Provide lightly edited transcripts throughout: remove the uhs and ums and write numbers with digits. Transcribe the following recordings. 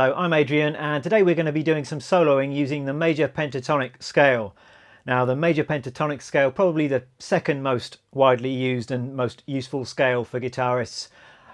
Hello, I'm Adrian, and today we're going to be doing some soloing using the major pentatonic scale. Now, the major pentatonic scale, probably the second most widely used and most useful scale for guitarists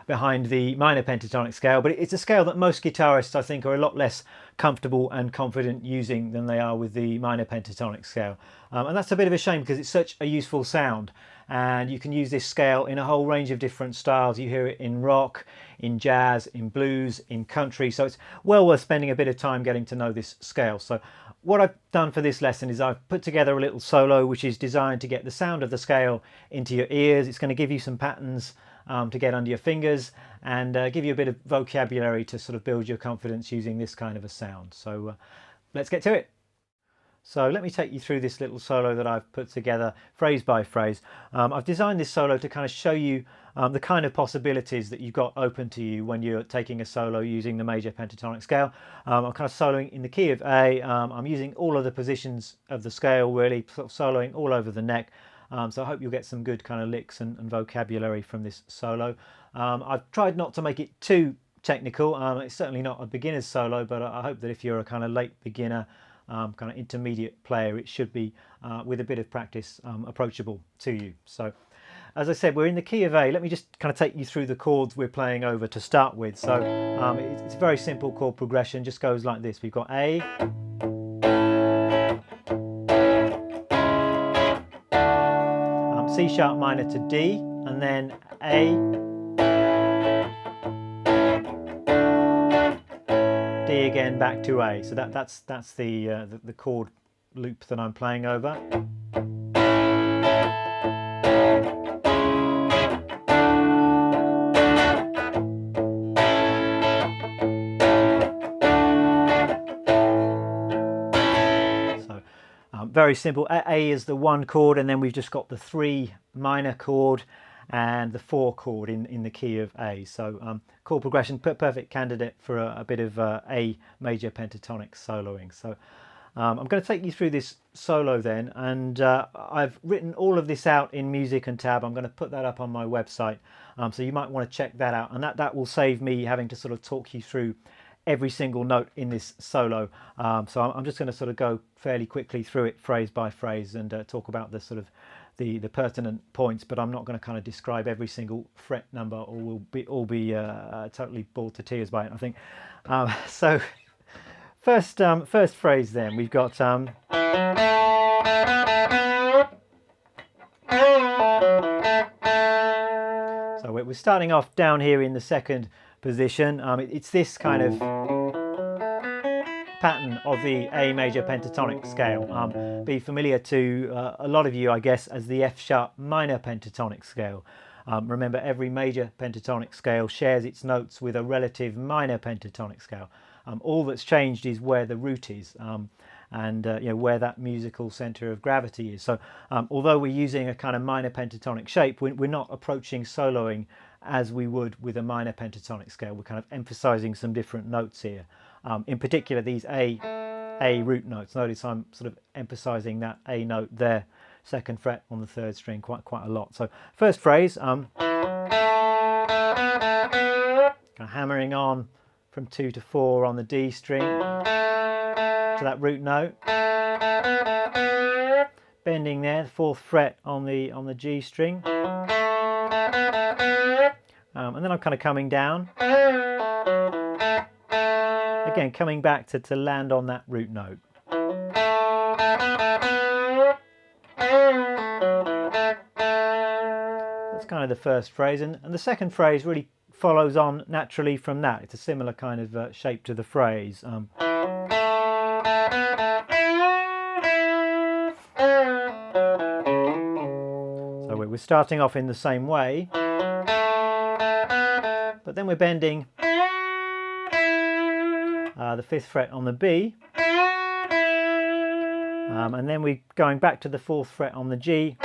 behind the minor pentatonic scale, but it's a scale that most guitarists, I think, are a lot less comfortable and confident using than they are with the minor pentatonic scale. And that's a bit of a shame because it's such a useful sound. And you can use this scale in a whole range of different styles. You hear it in rock, in jazz, in blues, in country. So it's well worth spending a bit of time getting to know this scale. So what I've done for this lesson is I've put together a little solo which is designed to get the sound of the scale into your ears. It's going to give you some patterns to get under your fingers and give you a bit of vocabulary to sort of build your confidence using this kind of a sound. So let's get to it. So let me take you through this little solo that I've put together phrase by phrase. I've designed this solo to kind of show you the kind of possibilities that you've got open to you when you're taking a solo using the major pentatonic scale. I'm kind of soloing in the key of A. I'm using all of the positions of the scale, really sort of soloing all over the neck. So I hope you'll get some good kind of licks and vocabulary from this solo. I've tried not to make it too technical. It's certainly not a beginner's solo, but I hope that if you're a kind of late beginner, kind of intermediate player, it should be, with a bit of practice, approachable to you. So as I said, we're in the key of A. Let me just kind of take you through the chords we're playing over to start with. So it's a very simple chord progression, just goes like this. We've got A, C sharp minor to D, and then A, D again back to A. So that's the chord loop that I'm playing over. So very simple. A is the one chord, and then we've just got the 3 minor chord and the 4 chord in the key of A. So chord progression, perfect candidate for a bit of A major pentatonic soloing. So I'm going to take you through this solo then, and I've written all of this out in Music and Tab. I'm going to put that up on my website, so you might want to check that out, and that will save me having to sort of talk you through every single note in this solo. So I'm just going to sort of go fairly quickly through it phrase by phrase and talk about the sort of the pertinent points, but I'm not going to kind of describe every single fret number, or we'll all be totally bored to tears by it, I think. So first phrase then, we've got so we're starting off down here in the second position. It's this kind of pattern of the A major pentatonic scale. Be familiar to a lot of you, I guess, as the F sharp minor pentatonic scale. Remember, every major pentatonic scale shares its notes with a relative minor pentatonic scale. All that's changed is where the root is, and where that musical center of gravity is. So although we're using a kind of minor pentatonic shape, we're not approaching soloing as we would with a minor pentatonic scale. We're kind of emphasizing some different notes here. In particular, these A root notes. Notice I'm sort of emphasizing that A note there, 2nd fret on the 3rd string, quite a lot. So first phrase, kind of hammering on from 2 to 4 on the D string to that root note, bending there, 4th fret on the G string, and then I'm kind of coming down, again coming back to land on that root note. That's kind of the first phrase, and the second phrase really follows on naturally from that. It's a similar kind of shape to the phrase. So we're starting off in the same way, but then we're bending the 5th fret on the B, and then we're going back to the 4th fret on the G.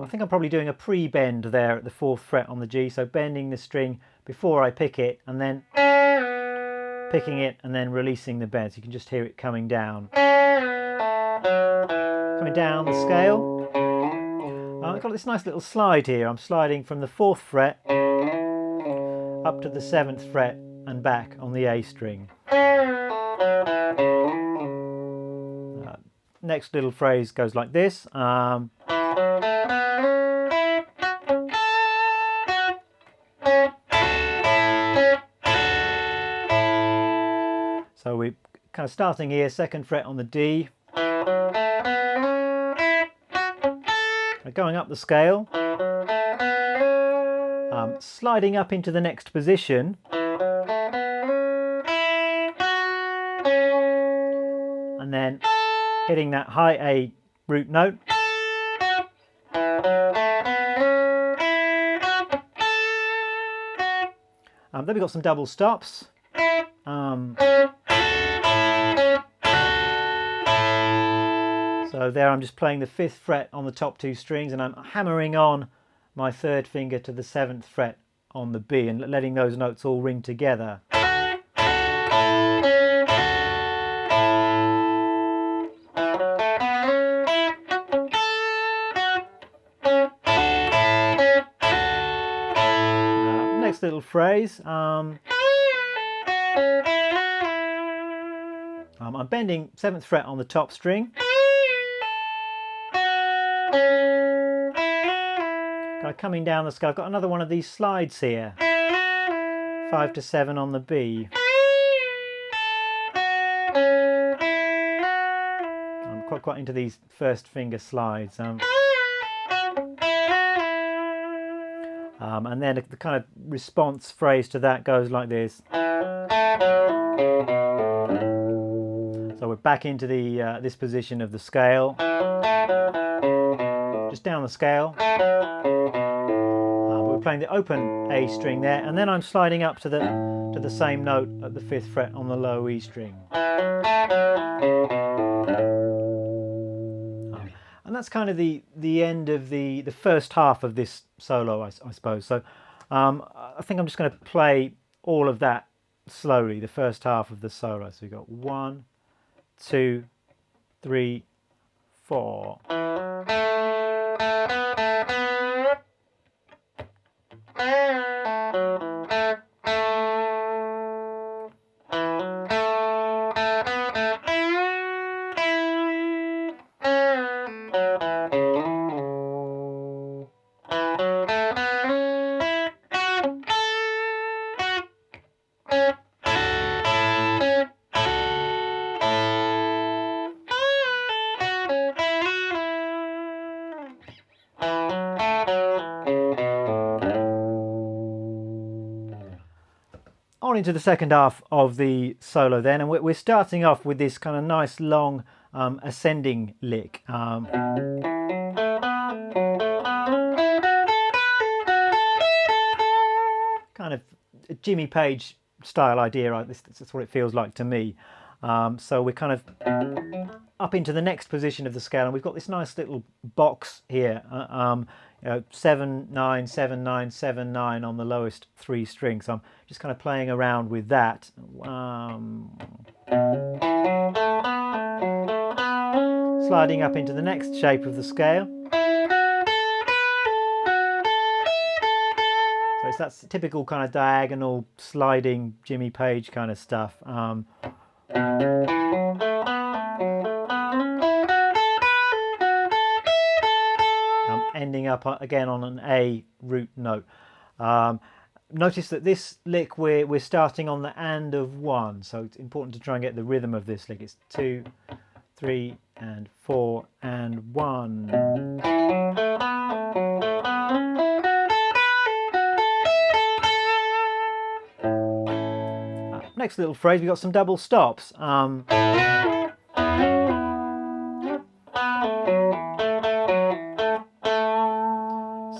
I think I'm probably doing a pre-bend there at the 4th fret on the G, so bending the string before I pick it, and then picking it and then releasing the bend. So you can just hear it coming down the scale. I've got this nice little slide here. I'm sliding from the 4th fret up to the 7th fret and back on the A string. Next little phrase goes like this. So we're kind of starting here, 2nd fret on the D, going up the scale, sliding up into the next position, and then hitting that high A root note. Then we've got some double stops. So there I'm just playing the 5th fret on the top 2 strings, and I'm hammering on my 3rd finger to the 7th fret on the B and letting those notes all ring together. Next little phrase. I'm bending 7th fret on the top string. Coming down the scale, I've got another one of these slides here. 5 to 7 on the B. I'm quite into these 1st finger slides. And then the kind of response phrase to that goes like this. So we're back into the this position of the scale. Just down the scale. We're playing the open A string there, and then I'm sliding up to the same note at the 5th fret on the low E string. And that's kind of the end of the first half of this solo, I suppose. So I think I'm just going to play all of that slowly, the first half of the solo. So we've got 1, 2, 3, 4. On into the second half of the solo then, and we're starting off with this kind of nice long ascending lick. Kind of a Jimmy Page style idea, right? That's what it feels like to me. So we're kind of up into the next position of the scale, and we've got this nice little box here. 7, 9, 7, 9, 7, 9 on the lowest 3 strings. So I'm just kind of playing around with that. Sliding up into the next shape of the scale. So it's that typical kind of diagonal sliding Jimmy Page kind of stuff. Ending up again on an A root note. Notice that this lick we're starting on the and of 1, so it's important to try and get the rhythm of this lick. It's 2, 3 and 4 and 1. Next little phrase, we've got some double stops.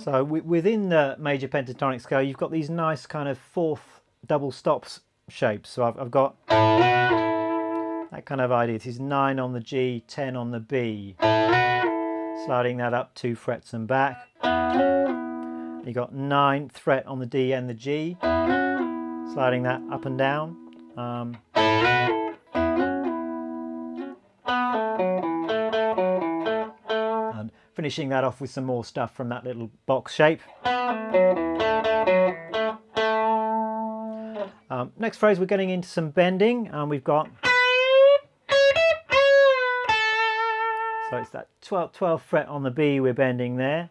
So within the major pentatonic scale, you've got these nice kind of 4th double stops shapes. So I've got that kind of idea. This is 9 on the G, 10 on the B. Sliding that up 2 frets and back. You've got 9th fret on the D and the G. Sliding that up and down. And finishing that off with some more stuff from that little box shape. Next phrase, we're getting into some bending, and we've got, so it's that 12th fret on the B we're bending there.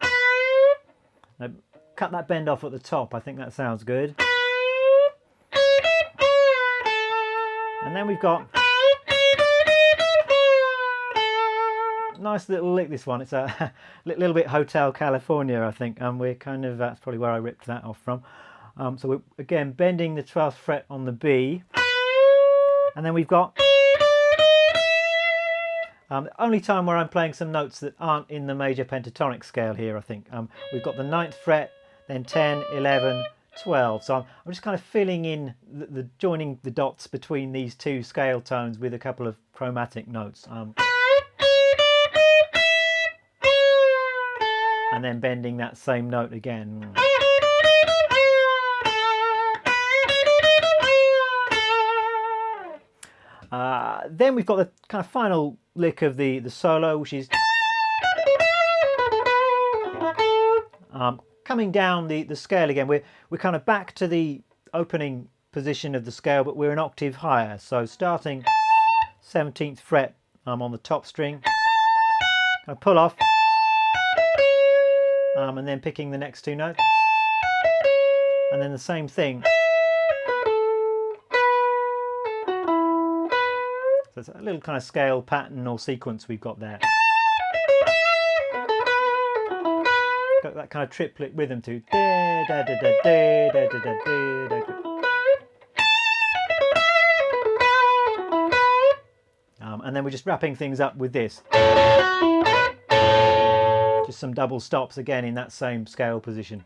Now, cut that bend off at the top, I think that sounds good. And then we've got nice little lick, this one. It's a little bit Hotel California, I think. We're kind of, that's probably where I ripped that off from. So we're again bending the 12th fret on the B. And then we've got the only time where I'm playing some notes that aren't in the major pentatonic scale here, I think. We've got the 9th fret, then 10, 11, 12. So I'm just kind of filling in, joining the dots between these two scale tones with a couple of chromatic notes. And then bending that same note again. Then we've got the kind of final lick of the solo, which is coming down the scale again. We're kind of back to the opening position of the scale, but we're an octave higher. So starting 17th fret on the top string, kind of pull off, and then picking the next two notes, and then the same thing. So it's a little kind of scale pattern or sequence we've got there. Got that kind of triplet rhythm too. And then we're just wrapping things up with this. Just some double stops again in that same scale position.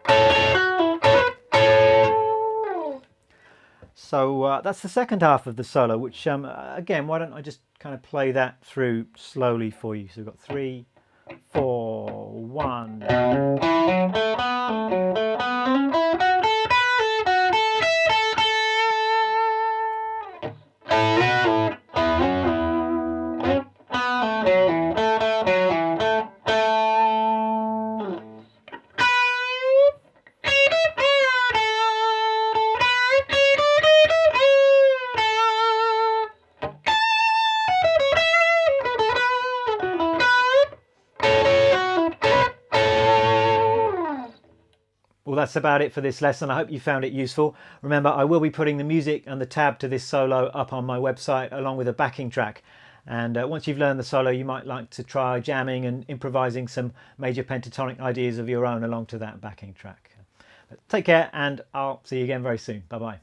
So that's the second half of the solo, which again, why don't I just kind of play that through slowly for you. So we've got 3, 4, 1. Well, that's about it for this lesson. I hope you found it useful. Remember, I will be putting the music and the tab to this solo up on my website along with a backing track. And once you've learned the solo, you might like to try jamming and improvising some major pentatonic ideas of your own along to that backing track. But take care, and I'll see you again very soon. Bye-bye.